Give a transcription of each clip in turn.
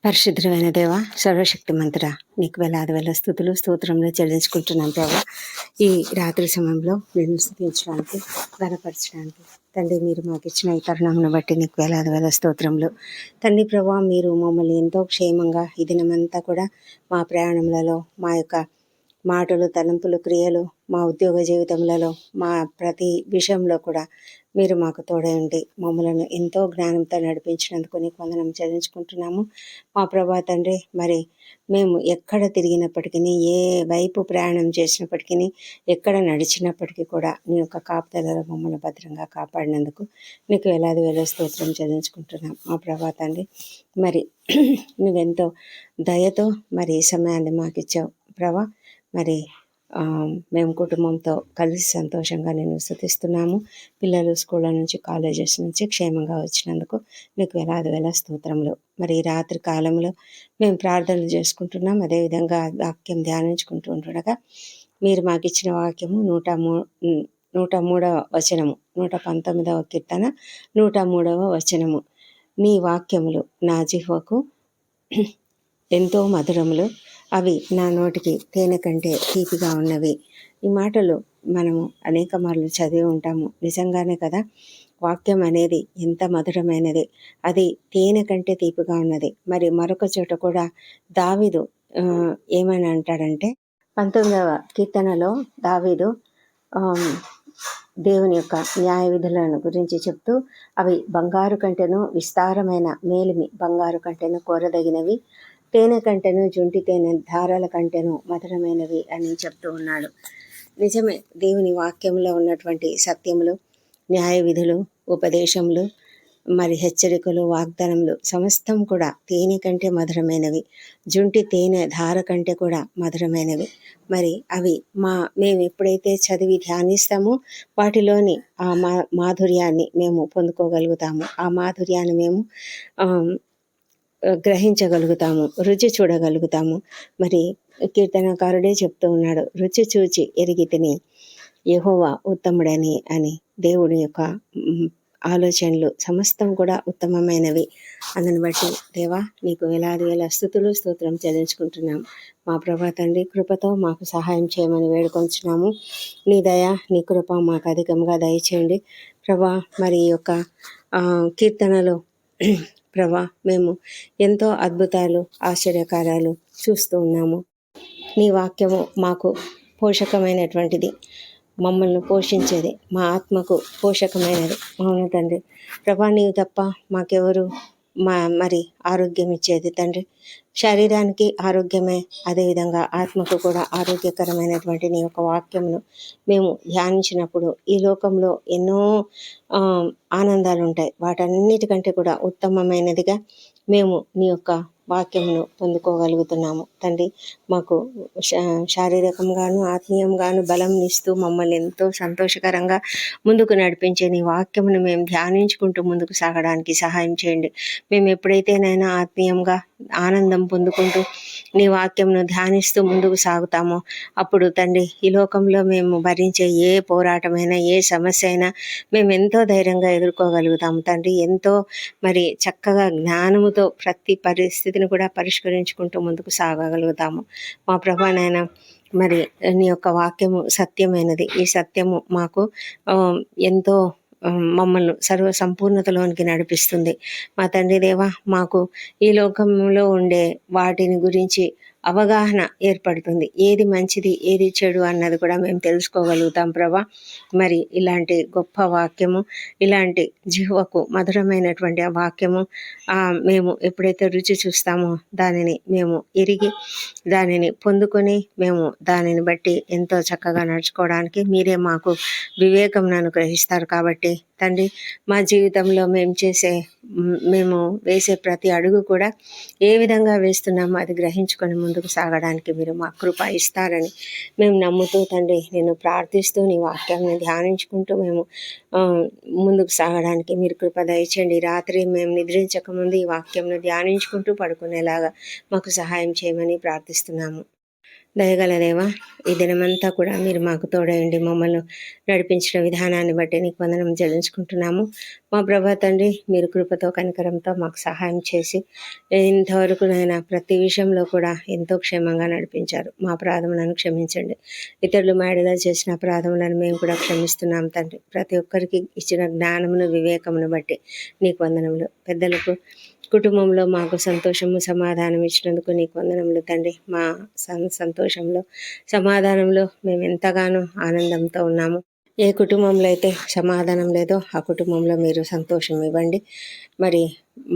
పరిశుద్ధమైన దేవ, సర్వశక్తిమంతుడా, నీకు వేలాది వేల స్థుతులు స్తోత్రములు చెల్లించుకుంటున్నాం ప్రభా. ఈ రాత్రి సమయంలో నేను స్థుతించడానికి, గణపరచడానికి తండ్రి మీరు మాకు ఇచ్చిన ఈ తరుణంను బట్టి నీకు వేలాది వేల స్తోత్రములు. తండ్రి ప్రభా, మీరు మమ్మల్ని ఎంతో క్షేమంగా ఈ దినమంతా కూడా మా ప్రయాణములలో, మా యొక్క మాటలు, తలంపులు, క్రియలు, మా ఉద్యోగ జీవితములలో, మా ప్రతి విషయంలో కూడా మీరు మాకు తోడై ఉండి మమ్మలను ఎంతో జ్ఞానంతో నడిపించినందుకు నీకు వందనం చెల్లించుకుంటున్నాము. మా ప్రభా తండ్రి, మరి మేము ఎక్కడ తిరిగినప్పటికీ, ఏ వైపు ప్రయాణం చేసినప్పటికీ, ఎక్కడ నడిచినప్పటికీ కూడా నీ యొక్క కాపుదలలో మమ్మల్ని భద్రంగా కాపాడినందుకు నీకు వేలాది వేల స్తోత్రం చెల్లించుకుంటున్నాం. మా ప్రభా తండ్రి, మరి నువ్వెంతో దయతో మరి ఈ సమయాన్ని మాకు ఇచ్చావు ప్రభా. మరి మేము కుటుంబంతో కలిసి సంతోషంగా నేను స్తుతిస్తున్నాము. పిల్లలు స్కూళ్ళ నుంచి, కాలేజెస్ నుంచి క్షేమంగా వచ్చినందుకు నీకు వేలాది వేల స్తోత్రములు. మరి ఈ రాత్రి కాలంలో మేము ప్రార్థనలు చేసుకుంటున్నాం. అదేవిధంగా వాక్యం ధ్యానించుకుంటూ ఉంటుండగా మీరు మాకు ఇచ్చిన వాక్యము 103వ వచనము, 119వ కీర్తన 103వ వచనము. నీ వాక్యములు నా జిహ్వకు ఎంతో మధురములు, అవి నా నోటికి తేనె కంటే తీపిగా ఉన్నవి. ఈ మాటలు మనము అనేక మార్లు చదివి ఉంటాము. నిజంగానే కదా, వాక్యం అనేది ఎంత మధురమైనది, అది తేనె కంటే తీపిగా ఉన్నది. మరి మరొక చోట కూడా దావీదు ఏమని అంటాడంటే, 19వ కీర్తనలో దావీదు దేవుని యొక్క న్యాయ విధులను గురించి చెప్తూ, అవి బంగారు కంటేనూ విస్తారమైన మేలిమి, బంగారు కంటేనూ కోరదగినవి, తేనె కంటేను, జుంటి తేనె ధారాల కంటేను మధురమైనవి అని చెప్తూ ఉన్నాడు. నిజమే, దేవుని వాక్యంలో ఉన్నటువంటి సత్యములు, న్యాయ విధులు, ఉపదేశములు, మరి హెచ్చరికలు, వాగ్దానములు సమస్తం కూడా తేనె కంటే మధురమైనవి, జుంటి తేనె ధార కంటే కూడా మధురమైనవి. మరి అవి మేము ఎప్పుడైతే చదివి ధ్యానిస్తామో వాటిలోని ఆ మాధుర్యాన్ని మేము పొందుకోగలుగుతాము. ఆ మాధుర్యాన్ని మేము గ్రహించగలుగుతాము, రుచి చూడగలుగుతాము. మరి కీర్తనకారుడే చెప్తూ ఉన్నాడు, రుచి చూచి ఎరిగి తిని యెహోవా ఉత్తముడని అని. దేవుడి యొక్క ఆలోచనలు సమస్తం కూడా ఉత్తమమైనవి. అందుని బట్టి దేవా, నీకు వేలాది వేల స్తుతులు స్తోత్రం చెల్లించుకుంటున్నాం. మా ప్రభా తండ్రి, కృపతో మాకు సహాయం చేయమని వేడుకొంచున్నాము. నీ దయ, నీ కృప మాకు అధికంగా దయచేయండి ప్రభా. మరి ఈ యొక్క కీర్తనలో ప్రభా, మేము ఎంతో అద్భుతాలు, ఆశ్చర్యకార్యాలు చూస్తూ ఉన్నాము. నీ వాక్యము మాకు పోషకమైనటువంటిది, మమ్మల్ని పోషించేది, మా ఆత్మకు పోషకమైనది. అవును తండ్రి ప్రభా, నీవు తప్ప మాకెవరు మరి ఆరోగ్యం ఇచ్చేది తండ్రి. శరీరానికి ఆరోగ్యమే, అదేవిధంగా ఆత్మకు కూడా ఆరోగ్యకరమైనటువంటి నీ యొక్క వాక్యమును మేము ధ్యానించినప్పుడు ఈ లోకంలో ఎన్నో ఆనందాలు ఉంటాయి. వాటన్నిటికంటే కూడా ఉత్తమమైనదిగా మేము నీ యొక్క వాక్యమును పొందుకోగలుగుతున్నాము తండ్రి. మాకు శారీరకంగాను ఆత్మీయంగాను బలం ఇస్తూ మమ్మల్ని ఎంతో సంతోషకరంగా ముందుకు నడిపించే నీ వాక్యమును మేము ధ్యానించుకుంటూ ముందుకు సాగడానికి సహాయం చేయండి. మేము ఎప్పుడైతేనైనా ఆత్మీయంగా ఆనందం పొందుకుంటూ నీ వాక్యంను ధ్యానిస్తూ ముందుకు సాగుతామో అప్పుడు తండ్రి, ఈ లోకంలో మేము భరించే ఏ పోరాటమైనా, ఏ సమస్య అయినా మేము ఎంతో ధైర్యంగా ఎదుర్కోగలుగుతాము తండ్రి. ఎంతో మరి చక్కగా జ్ఞానముతో ప్రతి పరిస్థితిని కూడా పరిష్కరించుకుంటూ ముందుకు సాగగలుగుతాము. మా ప్రభానైనా మరి నీ యొక్క వాక్యము సత్యమైనది. ఈ సత్యము మాకు ఎంతో మమ్మల్ని సర్వ సంపూర్ణతలోనికి నడిపిస్తుంది. మా తండ్రి దేవా, మాకు ఈ లోకంలో ఉండే వాటిని గురించి అవగాహన ఏర్పడుతుంది. ఏది మంచిది, ఏది చెడు అన్నది కూడా మేము తెలుసుకోగలుగుతాం ప్రభా. మరి ఇలాంటి గొప్ప వాక్యము, ఇలాంటి జిహ్వకు మధురమైనటువంటి ఆ వాక్యము మేము ఎప్పుడైతే రుచి చూస్తామో దానిని మేము ఎరిగి దానిని పొందుకొని మేము దానిని బట్టి ఎంతో చక్కగా నడుచుకోవడానికి మీరే మాకు వివేకం అనుగ్రహిస్తారు. కాబట్టి తండ్రి, మా జీవితంలో మేము వేసే ప్రతి అడుగు కూడా ఏ విధంగా వేస్తున్నామో అది గ్రహించుకొని ముందుకు సాగడానికి మీరు మా కృప ఇస్తారని మేము నమ్ముతూ తండ్రి, నేను ప్రార్థిస్తూ నీ వాక్యాన్ని ధ్యానించుకుంటూ మేము ముందుకు సాగడానికి మీరు కృప దయచేయండి. రాత్రి మేము నిద్రించకముందు ఈ వాక్యంను ధ్యానించుకుంటూ పడుకునేలాగా మాకు సహాయం చేయమని ప్రార్థిస్తున్నాము. దయగల దేవా, ఈ దినమంతా కూడా మీరు మాకు తోడయండి మమ్మల్ని నడిపించిన విధానాన్ని బట్టి నీకు వందనం చెల్లించుకుంటున్నాము. మా ప్రభా తండ్రి, మీరు కృపతో కనికరంతో మాకు సహాయం చేసి ఇంతవరకు నాయన ప్రతి విషయంలో కూడా ఎంతో క్షేమంగా నడిపించారు. మా అపరాధములను క్షమించండి. ఇతరులు మాడిగా చేసిన అపరాధములను మేము కూడా క్షమిస్తున్నాం తండ్రి. ప్రతి ఒక్కరికి ఇచ్చిన జ్ఞానమును వివేకమును బట్టి నీకు వందనములు. పెద్దలకు కుటుంబంలో మాకు సంతోషము సమాధానం ఇచ్చినందుకు నీకు వందనములు తండ్రి. మా సంతోషంలో సమాధానంలో మేము ఎంతగానో ఆనందంతో ఉన్నాము. ఏ కుటుంబంలో అయితే సమాధానం లేదో ఆ కుటుంబంలో మీరు సంతోషం ఇవ్వండి. మరి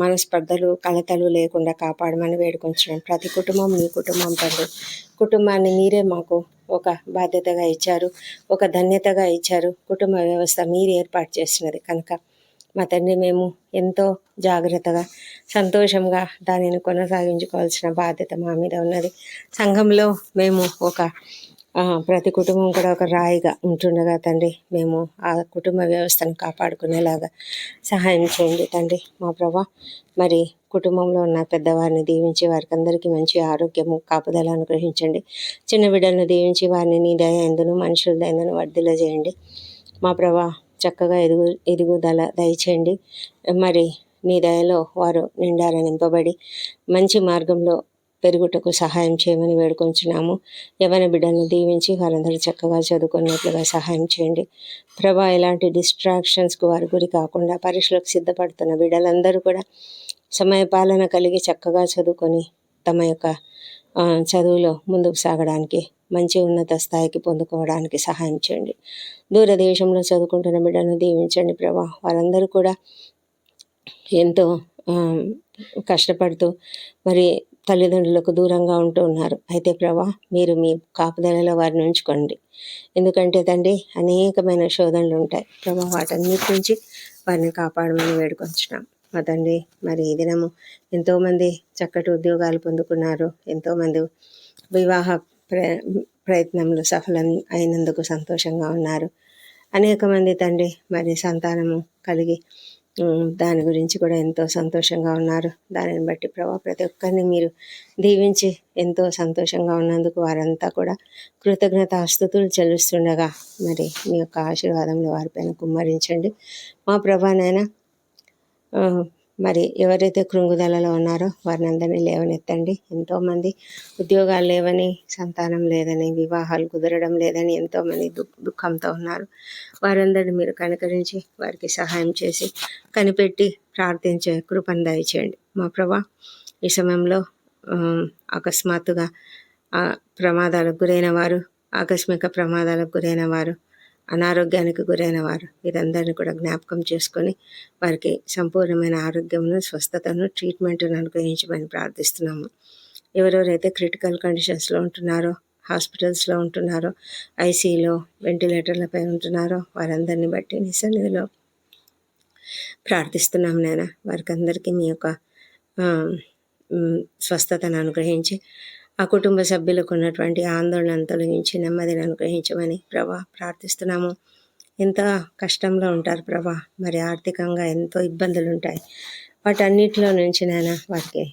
మనస్పర్ధలు కలతలు లేకుండా కాపాడమని వేడుకొంచున్నాం. ప్రతి కుటుంబం మీ కుటుంబం తండ్రి. కుటుంబాన్ని మీరే మాకు ఒక బాధ్యతగా ఇచ్చారు, ఒక ధన్యతగా ఇచ్చారు. కుటుంబ వ్యవస్థ మీరు ఏర్పాటు చేసినది కనుక మా తండ్రి, మేము ఎంతో జాగ్రత్తగా సంతోషంగా దానిని కొనసాగించుకోవాల్సిన బాధ్యత మా మీద ఉన్నది. సంఘంలో మేము ప్రతి కుటుంబం కూడా ఒక రాయిగా ఉంటుండగా తండ్రి, మేము ఆ కుటుంబ వ్యవస్థను కాపాడుకునేలాగా సహాయం చేయండి తండ్రి. మా ప్రభా, మరి కుటుంబంలో ఉన్న పెద్దవారిని దీవించి వారికి అందరికీ మంచి ఆరోగ్యము కాపుదల అనుగ్రహించండి. చిన్న బిడ్డలను దీవించి వారిని నీ దయ ఎందును మనుషుల దయందును వర్ధిల్ల చేయండి. మా ప్రభా, చక్కగా ఎదుగుదల దయచేయండి. మరి నీ దయలో వారు నిండార నింపబడి మంచి మార్గంలో పెరుగుటకు సహాయం చేయమని వేడుకొంచున్నాము. యవ్వన బిడ్డలను దీవించి వారందరూ చక్కగా చదువుకున్నట్లుగా సహాయం చేయండి. ప్రభా, ఎలాంటి డిస్ట్రాక్షన్స్కు వారి గురి కాకుండా పరీక్షలకు సిద్ధపడుతున్న బిడ్డలందరూ కూడా సమయపాలన కలిగి చక్కగా చదువుకొని తమ యొక్క చదువులో ముందుకు సాగడానికి మంచి ఉన్నత స్థాయికి పొందుకోవడానికి సహాయం చేయండి. దూరదేశంలో చదువుకుంటున్న బిడ్డలను దీవించండి ప్రభా. వారందరూ కూడా ఎంతో కష్టపడుతూ మరి తల్లిదండ్రులకు దూరంగా ఉంటూ ఉన్నారు. అయితే ప్రభా, మీరు మీ కాపుదలలో వారిని ఉంచుకోండి. ఎందుకంటే తండ్రి, అనేకమైన శోధనలు ఉంటాయి ప్రభా. వాటన్నిటి నుంచి వారిని కాపాడమని వేడుకొంచున్నాం మా తండ్రి. మరి ఈ దినము ఎంతోమంది చక్కటి ఉద్యోగాలు పొందుకున్నారు. ఎంతోమంది వివాహ ప్రయత్నంలో సఫలం అయినందుకు సంతోషంగా ఉన్నారు. అనేక మంది తండ్రి మరి సంతానము కలిగి దాని గురించి కూడా ఎంతో సంతోషంగా ఉన్నారు. దానిని బట్టి ప్రభా, ప్రతి ఒక్కరిని మీరు దీవించి ఎంతో సంతోషంగా ఉన్నందుకు వారంతా కూడా కృతజ్ఞతాస్తుతులు చెల్లిస్తుండగా మరి మీ యొక్క ఆశీర్వాదంలో వారిపైన కుమ్మరించండి మా ప్రభానైనా. మరి ఎవరైతే కృంగుదలలో ఉన్నారో వారిని అందరినీ లేవనెత్తండి. ఎంతోమంది ఉద్యోగాలు లేవని, సంతానం లేదని, వివాహాలు కుదరడం లేదని ఎంతోమంది దుఃఖంతో ఉన్నారు. వారందరినీ మీరు కనికరించి వారికి సహాయం చేసి కనిపెట్టి ప్రార్థించే కృపను దయచేయండి మా ప్రభా. ఈ సమయంలో అకస్మాత్తుగా ప్రమాదాలకు గురైన వారు, ఆకస్మిక ప్రమాదాలకు గురైన వారు, అనారోగ్యానికి గురైన వారు వీరందరినీ కూడా జ్ఞాపకం చేసుకొని వారికి సంపూర్ణమైన ఆరోగ్యమును, స్వస్థతను, ట్రీట్మెంట్ను అనుగ్రహించమని ప్రార్థిస్తున్నాము. ఎవరెవరైతే క్రిటికల్ కండిషన్స్లో ఉంటున్నారో, హాస్పిటల్స్లో ఉంటున్నారో, ఐసీయూలో వెంటిలేటర్లపై ఉంటున్నారో వారందరినీ బట్టి నీ సన్నిధిలో ప్రార్థిస్తున్నాం నాయన. వారికి అందరికీ మీ యొక్క స్వస్థతను అనుగ్రహించి ఆ కుటుంబ సభ్యులకు ఉన్నటువంటి ఆందోళనను తొలగించి నెమ్మదిని అనుగ్రహించమని ప్రభా ప్రార్థిస్తున్నాము. ఎంత కష్టంలో ఉంటారు ప్రభా, మరి ఆర్థికంగా ఎంతో ఇబ్బందులు ఉంటాయి. వాటన్నిటిలో నుంచి నాయన వారికి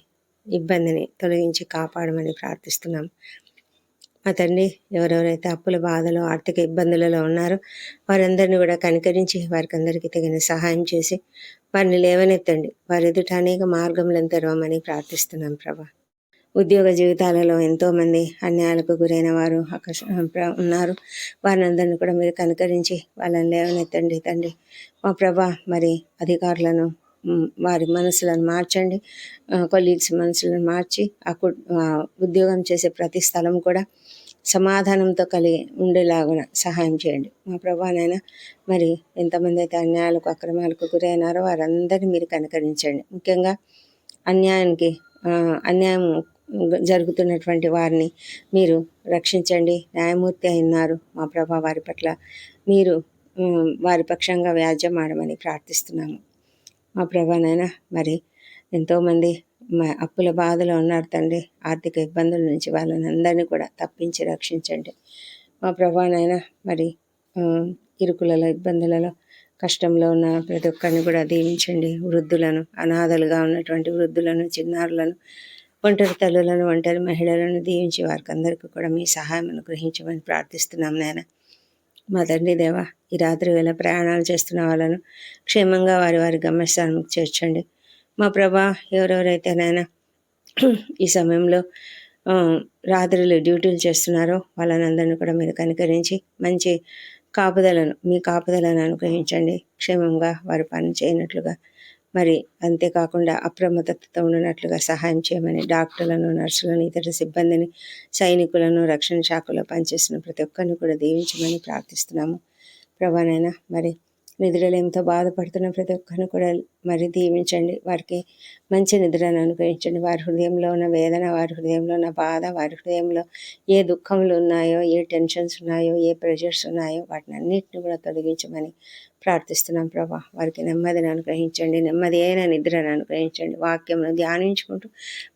ఇబ్బందిని తొలగించి కాపాడమని ప్రార్థిస్తున్నాం మా తండ్రి. ఎవరెవరైతే అప్పుల బాధలో, ఆర్థిక ఇబ్బందులలో ఉన్నారో వారందరినీ కూడా కనికరించి వారికి అందరికీ తగిన సహాయం చేసి వారిని లేవనెత్తండి. వారి ఎదుట అనేక మార్గములను తెరవమని ప్రార్థిస్తున్నాం ప్రభా. ఉద్యోగ జీవితాలలో ఎంతోమంది అన్యాయాలకు గురైన వారు ఉన్నారు. వారిని అందరినీ కూడా మీరు కనుకరించి వాళ్ళని లేవనెత్తండి తండ్రి మా ప్రభా. మరి అధికారులను వారి మనసులను మార్చండి, కొలీగ్స్ మనసులను మార్చి ఆ ఉద్యోగం చేసే ప్రతి స్థలం కూడా సమాధానంతో కలిగి ఉండేలాగా సహాయం చేయండి మా ప్రభానైనా. మరి ఎంతమంది అయితే అన్యాయాలకు అక్రమాలకు గురైనారో వారందరినీ మీరు కనుకరించండి. ముఖ్యంగా అన్యాయం జరుగుతున్నటువంటి వారిని మీరు రక్షించండి. న్యాయమూర్తి అయినారు మా ప్రభా, వారి పట్ల మీరు వారి పక్షంగా వ్యాజ్యం ఆడమని ప్రార్థిస్తున్నాము మా ప్రభానైనా. మరి ఎంతోమంది అప్పుల బాధలో ఉన్నారు తండ్రి. ఆర్థిక ఇబ్బందుల నుంచి వాళ్ళని అందరినీ కూడా తప్పించి రక్షించండి మా ప్రభానైనా. మరి ఇరుకులలో, ఇబ్బందులలో, కష్టంలో ఉన్న ప్రతి ఒక్కరిని కూడా దీవించండి. వృద్ధులను, అనాథలుగా ఉన్నటువంటి వృద్ధులను, చిన్నారులను ఒంటరి తల్లులను, ఒంటరి మహిళలను దీవించి వారికి అందరికీ కూడా మీ సహాయం అనుగ్రహించమని ప్రార్థిస్తున్నాం నాయన. మా తండ్రి దేవ, ఈ రాత్రి వేళ ప్రయాణాలు చేస్తున్న వాళ్ళను క్షేమంగా వారి వారి గమ్యస్థానంకి చేర్చండి. మా ప్రభా, ఎవరెవరైతే నాయన ఈ సమయంలో రాత్రులు డ్యూటీలు చేస్తున్నారో వాళ్ళని అందరినీ కూడా మీరు కనికరించి మంచి మీ కాపుదలను అనుగ్రహించండి. క్షేమంగా వారి పని చేయనట్లుగా, మరి అంతేకాకుండా అప్రమత్తతతో ఉండనట్లుగా సహాయం చేయమని డాక్టర్లను, నర్సులను, ఇతర సిబ్బందిని, సైనికులను, రక్షణ శాఖలో పనిచేస్తున్న ప్రతి ఒక్కరిని కూడా దీవించమని ప్రార్థిస్తున్నాము. ప్రభానైనా మరి నిద్రలేమితో బాధపడుతున్న ప్రతి ఒక్కరిని కూడా మరి దీవించండి. వారికి మంచి నిద్రను అనుగ్రహించండి. వారి హృదయంలో ఉన్న వేదన, వారి హృదయంలో ఉన్న బాధ, వారి హృదయంలో ఏ దుఃఖములు ఉన్నాయో, ఏ టెన్షన్స్ ఉన్నాయో, ఏ ప్రెషర్స్ ఉన్నాయో వాటిని అన్నింటిని కూడా తొలగించమని ప్రార్థిస్తున్నాం ప్రభా. వారికి నెమ్మదిని అనుగ్రహించండి, నెమ్మది అయిన నిద్రను అనుగ్రహించండి. వాక్యమును ధ్యానించుకుంటూ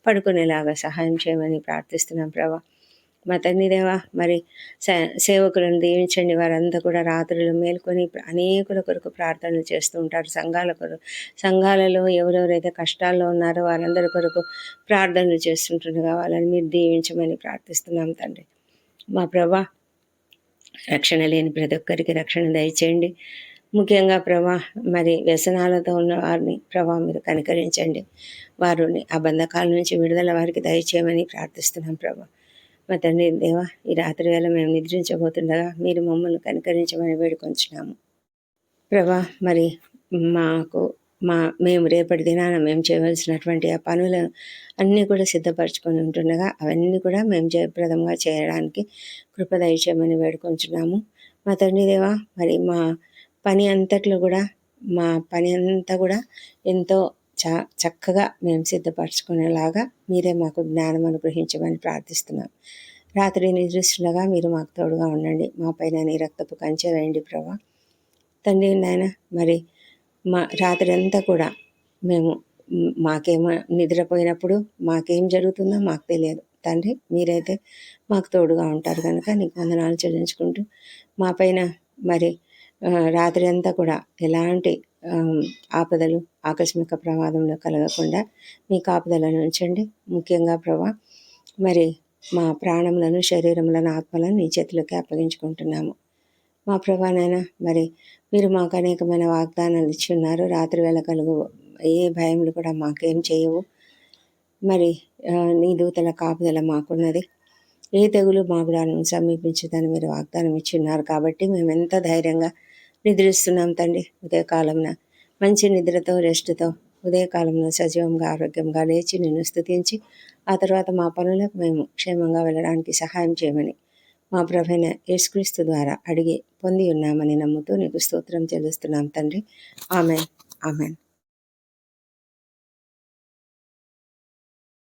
పడుకునేలాగా సహాయం చేయమని ప్రార్థిస్తున్నాం ప్రభా. మా తండ్రి దేవా, మరి సేవకులను దీవించండి. వారంతా కూడా రాత్రులు మేల్కొని అనేకుల కొరకు ప్రార్థనలు చేస్తూ ఉంటారు. సంఘాలలో ఎవరెవరైతే కష్టాల్లో ఉన్నారో వారందరి కొరకు ప్రార్థనలు చేస్తుంటుండగా వాళ్ళని మీరు దీవించమని ప్రార్థిస్తున్నాం తండ్రి. మా ప్రభా, రక్షణ లేని ప్రతి ఒక్కరికి రక్షణ దయచేయండి. ముఖ్యంగా ప్రభా, మరి వ్యసనాలతో ఉన్న వారిని ప్రభా మీరు కనికరించండి. వారిని ఆ బంధకాల నుంచి విడుదల వారికి దయచేయమని ప్రార్థిస్తున్నాం ప్రభా. మా తండ్రి దేవ, ఈ రాత్రి వేళ మేము నిద్రించబోతుండగా మీరు మమ్మల్ని కనికరించమని వేడుకొంచున్నాము ప్రభా. మరి మేము రేపటి దినాన మేము చేయవలసినటువంటి ఆ పనులు అన్నీ కూడా సిద్ధపరచుకొని ఉంటుండగా అవన్నీ కూడా మేము జయప్రదంగా చేయడానికి కృప దయచేయమని వేడుకొంచున్నాము మా తండ్రి దేవ. మరి మా పని అంతా కూడా ఎంతో చక్కగా మేము సిద్ధపరచుకునేలాగా మీరే మాకు జ్ఞానం అనుగ్రహించమని ప్రార్థిస్తున్నాం. రాత్రి నిద్రిస్తుండగా మీరు మాకు తోడుగా ఉండండి. మా పైన నీ రక్తపు కంచె వేయండి ప్రభా. తండ్రి నాయన, మరి రాత్రి అంతా కూడా మేము మాకేమో నిద్రపోయినప్పుడు మాకేం జరుగుతుందో మాకు తెలియదు తండ్రి. మీరైతే మాకు తోడుగా ఉంటారు కనుక నీకు వందనాలు చెల్లించుకుంటూ మా పైన మరి రాత్రి అంతా కూడా ఎలాంటి ఆపదలు, ఆకస్మిక ప్రమాదంలో కలగకుండా మీ కాపుదలను ఉంచండి. ముఖ్యంగా ప్రభా, మరి మా ప్రాణములను, శరీరములను, ఆత్మలను నీ చేతిలోకి అప్పగించుకుంటున్నాము. మా ప్రభానైనా మరి మీరు మాకు అనేకమైన వాగ్దానాలు ఇచ్చి ఉన్నారు. రాత్రి వేళ ఏ భయములు కూడా మాకేం చేయవు. మరి నీ దూతల కాపుదల మాకున్నది. ఏ తెగులు మా గుడాలను సమీపించదని మీరు వాగ్దానం ఇచ్చి ఉన్నారు. కాబట్టి మేము ఎంత ధైర్యంగా నిద్రిస్తున్నాం తండ్రి. ఉదయకాలంలో మంచి నిద్రతో, రెస్ట్తో ఉదయకాలంలో సజీవంగా, ఆరోగ్యంగా లేచి నిన్ను స్తుతించి ఆ తర్వాత మా పనులకు మేము క్షేమంగా వెళ్ళడానికి సహాయం చేయమని మా ప్రభువైన యేసుక్రీస్తు ద్వారా అడిగి పొంది ఉన్నామని నమ్ముతూ నీకు స్తోత్రం చెల్లిస్తున్నాం తండ్రి. Amen, amen.